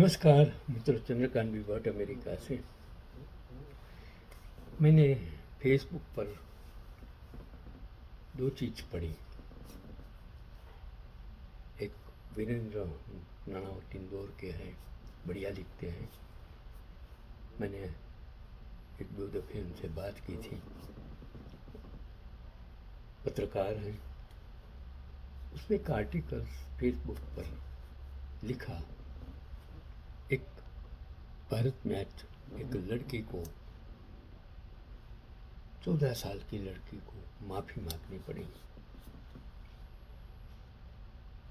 नमस्कार मित्र, चंद्रकांत विभट अमेरिका से। मैंने फेसबुक पर दो चीज़ पढ़ी। एक वीरेंद्र नानावत इंदौर के हैं, बढ़िया लिखते हैं। मैंने एक दो दफ़े उनसे बात की थी, पत्रकार हैं। उसमें एक आर्टिकल फेसबुक पर लिखा, एक भारत में आज एक लड़की को, 14 साल की लड़की को माफ़ी मांगनी पड़ी।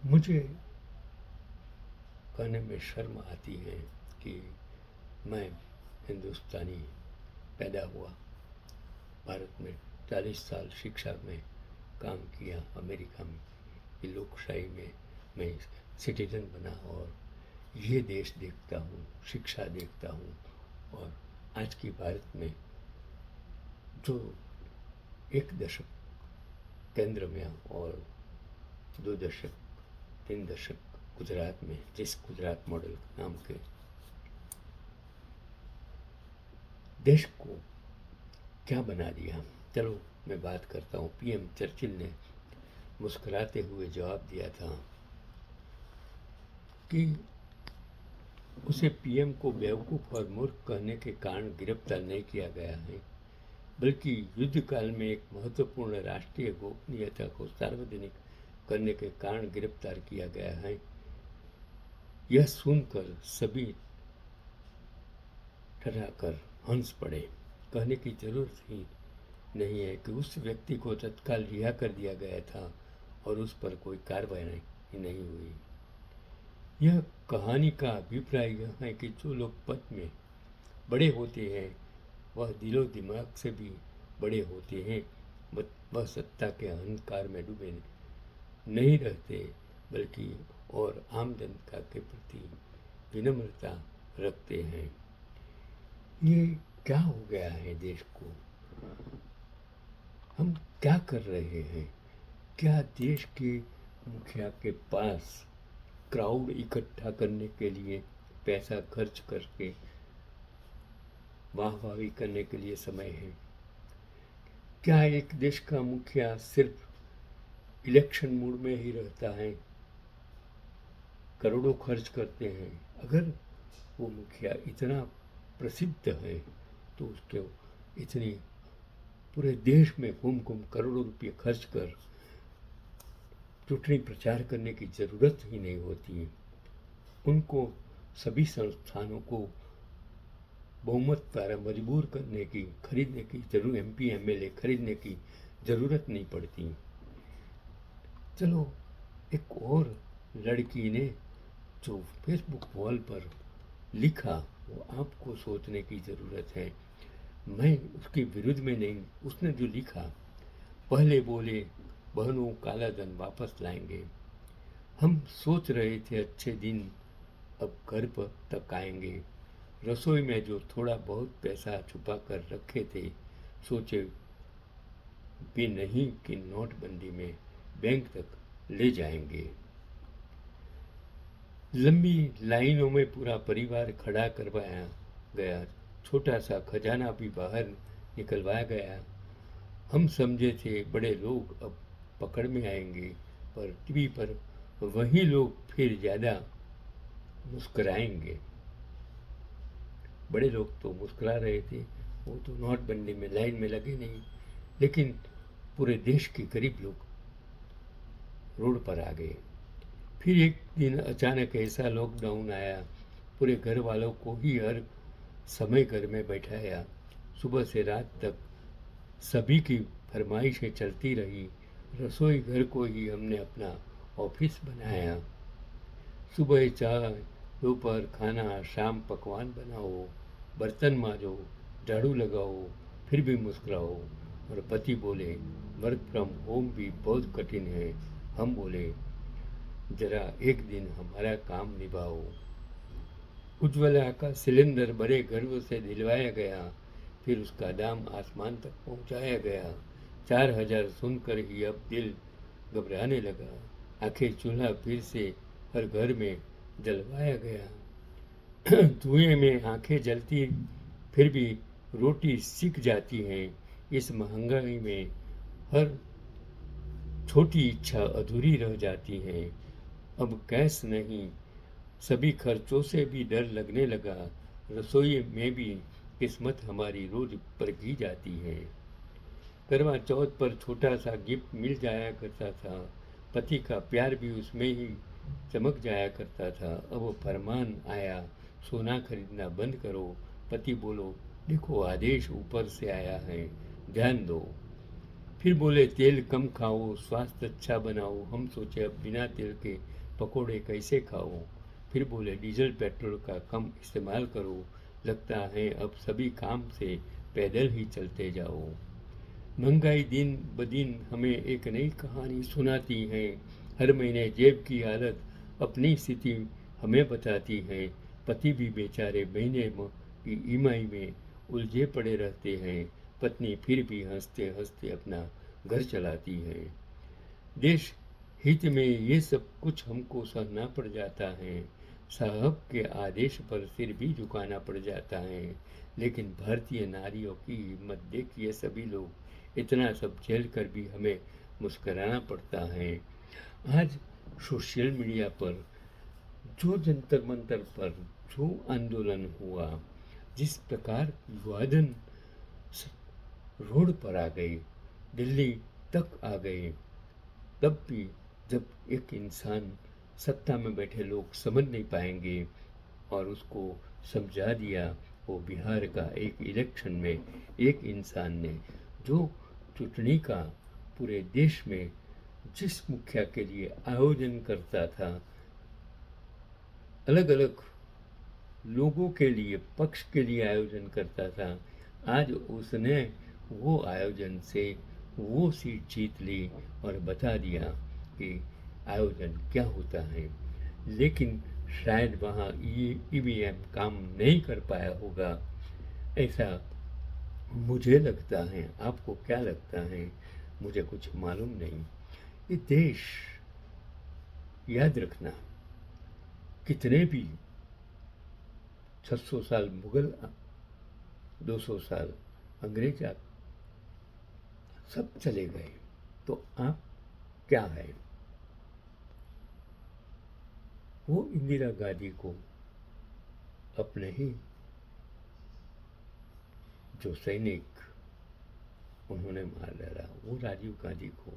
मुझे कहने में शर्म आती है कि मैं हिंदुस्तानी पैदा हुआ, भारत में 40 साल शिक्षा में काम किया, अमेरिका में की लोकशाही में मैं सिटीजन बना और ये देश देखता हूँ, शिक्षा देखता हूँ। और आज की भारत में जो एक दशक केंद्र में और 2 दशक 3 दशक गुजरात में, जिस गुजरात मॉडल नाम के देश को क्या बना दिया। चलो मैं बात करता हूँ। पीएम चर्चिल ने मुस्कुराते हुए जवाब दिया था कि उसे पीएम को बेवकूफ़ और मूर्ख कहने के कारण गिरफ्तार नहीं किया गया है, बल्कि युद्ध काल में एक महत्वपूर्ण राष्ट्रीय गोपनीयता को सार्वजनिक करने के कारण गिरफ्तार किया गया है। यह सुनकर सभी ठठाकर हंस पड़े। कहने की जरूरत ही नहीं है कि उस व्यक्ति को तत्काल रिहा कर दिया गया था और उस पर कोई कार्रवाई नहीं हुई। यह कहानी का अभिप्राय यह है कि जो लोग पद में बड़े होते हैं वह दिलो दिमाग से भी बड़े होते हैं। वह सत्ता के अहंकार में डूबे नहीं रहते, बल्कि और आम जनता के प्रति विनम्रता रखते हैं। ये क्या हो गया है देश को? हम क्या कर रहे हैं? क्या देश के मुखिया के पास क्राउड इकट्ठा करने के लिए पैसा खर्च करके वाहवाही करने के लिए समय है? क्या एक देश का मुखिया सिर्फ इलेक्शन मूड में ही रहता है? करोड़ों खर्च करते हैं। अगर वो मुखिया इतना प्रसिद्ध है तो उसके इतनी पूरे देश में घूम करोड़ों रुपये खर्च कर चुनावी प्रचार करने की ज़रूरत ही नहीं होती है। उनको सभी संस्थानों को बहुमत द्वारा मजबूर करने की, खरीदने की जरूरत, एमपी एमएलए खरीदने की ज़रूरत नहीं पड़ती। चलो, एक और लड़की ने जो फेसबुक वॉल पर लिखा वो आपको सोचने की ज़रूरत है। मैं उसके विरुद्ध में नहीं, उसने जो लिखा, पहले बोले बहनों काला धन वापस लाएंगे, हम सोच रहे थे अच्छे दिन अब घर पर तक आएंगे, रसोई में जो थोड़ा बहुत पैसा छुपा कर रखे थे सोचे भी नहीं कि नोटबंदी में बैंक तक ले जाएंगे। लंबी लाइनों में पूरा परिवार खड़ा करवाया गया, छोटा सा खजाना भी बाहर निकलवाया गया। हम समझे थे बड़े लोग अब पकड़ में आएंगे, पर टीवी पर वही लोग फिर ज़्यादा मुस्कराएंगे। बड़े लोग तो मुस्कुरा रहे थे, वो तो नोटबंदी में लाइन में लगे नहीं, लेकिन पूरे देश के गरीब लोग रोड पर आ गए। फिर एक दिन अचानक ऐसा लॉकडाउन आया, पूरे घर वालों को ही हर समय घर में बैठाया। सुबह से रात तक सभी की फरमाइशें चलती रही। रसोई घर को ही हमने अपना ऑफिस बनाया। सुबह चाय, दोपहर खाना, शाम पकवान बनाओ, बर्तन मांजो, झाड़ू लगाओ, फिर भी मुस्कुराओ। और पति बोले वर्क फ्रॉम होम भी बहुत कठिन है। हम बोले जरा एक दिन हमारा काम निभाओ। उज्ज्वला का सिलेंडर बड़े गर्व से दिलवाया गया, फिर उसका दाम आसमान तक पहुंचाया गया। 4000 सुनकर ही अब दिल घबराने लगा। आखिर चूल्हा फिर से हर घर में जलवाया गया। धुएं में आंखें जलती फिर भी रोटी सिक जाती हैं। इस महंगाई में हर छोटी इच्छा अधूरी रह जाती है। अब गैस नहीं, सभी खर्चों से भी डर लगने लगा। रसोई में भी किस्मत हमारी रोज परखी जाती है। करवा चौथ पर छोटा सा गिफ्ट मिल जाया करता था। पति का प्यार भी उसमें ही चमक जाया करता था। अब वो फरमान आया, सोना खरीदना बंद करो। पति बोलो, देखो आदेश ऊपर से आया है, ध्यान दो। फिर बोले, तेल कम खाओ, स्वास्थ्य अच्छा बनाओ। हम सोचे अब बिना तेल के पकोड़े कैसे खाओ। फिर बोले, डीजल पेट्रोल का कम इस्तेमाल करो। लगता है अब सभी काम से पैदल ही चलते जाओ। महंगाई दिन ब दिन हमें एक नई कहानी सुनाती है। हर महीने जेब की हालत अपनी स्थिति हमें बताती है। पति भी बेचारे महीने की ईएमआई में उलझे पड़े रहते हैं। पत्नी फिर भी हंसते हंसते अपना घर चलाती है। देश हित में ये सब कुछ हमको सहना पड़ जाता है। साहब के आदेश पर सिर भी झुकाना पड़ जाता है। लेकिन भारतीय नारियों की हिम्मत देखिए, सभी लोग इतना सब झेल कर भी हमें मुस्कराना पड़ता है। आज सोशल मीडिया पर जो जंतर मंतर पर जो आंदोलन हुआ, जिस प्रकार विवादन रोड पर आ गए, दिल्ली तक आ गए, तब भी जब एक इंसान, सत्ता में बैठे लोग समझ नहीं पाएंगे और उसको समझा दिया। वो बिहार का एक इलेक्शन में एक इंसान ने जो चुटनी का पूरे देश में जिस मुखिया के लिए आयोजन करता था, अलग अलग लोगों के लिए, पक्ष के लिए आयोजन करता था, आज उसने वो आयोजन से वो सीट जीत ली और बता दिया कि आयोजन क्या होता है। लेकिन शायद वहाँ ईवीएम काम नहीं कर पाया होगा, ऐसा मुझे लगता है। आपको क्या लगता है? मुझे कुछ मालूम नहीं। ये देश, याद रखना, कितने भी 600 साल मुगल, 200 साल अंग्रेज सब चले गए, तो आप क्या है? वो इंदिरा गांधी को अपने ही जो सैनिक उन्होंने मार डाला, वो राजीव गांधी को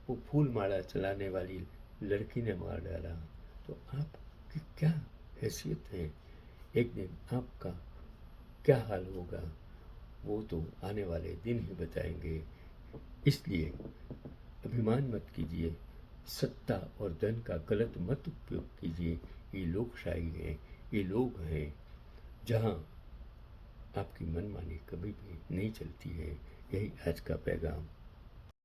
वो फूल माला चलाने वाली लड़की ने मार डाला, तो आपकी क्या हैसियत है? एक दिन आपका क्या हाल होगा, वो तो आने वाले दिन ही बताएंगे। इसलिए अभिमान मत कीजिए, सत्ता और धन का गलत मत उपयोग कीजिए। ये लोकशाही है, ये लोग हैं जहाँ आपकी मनमानी कभी भी नहीं चलती है। यही आज का पैगाम।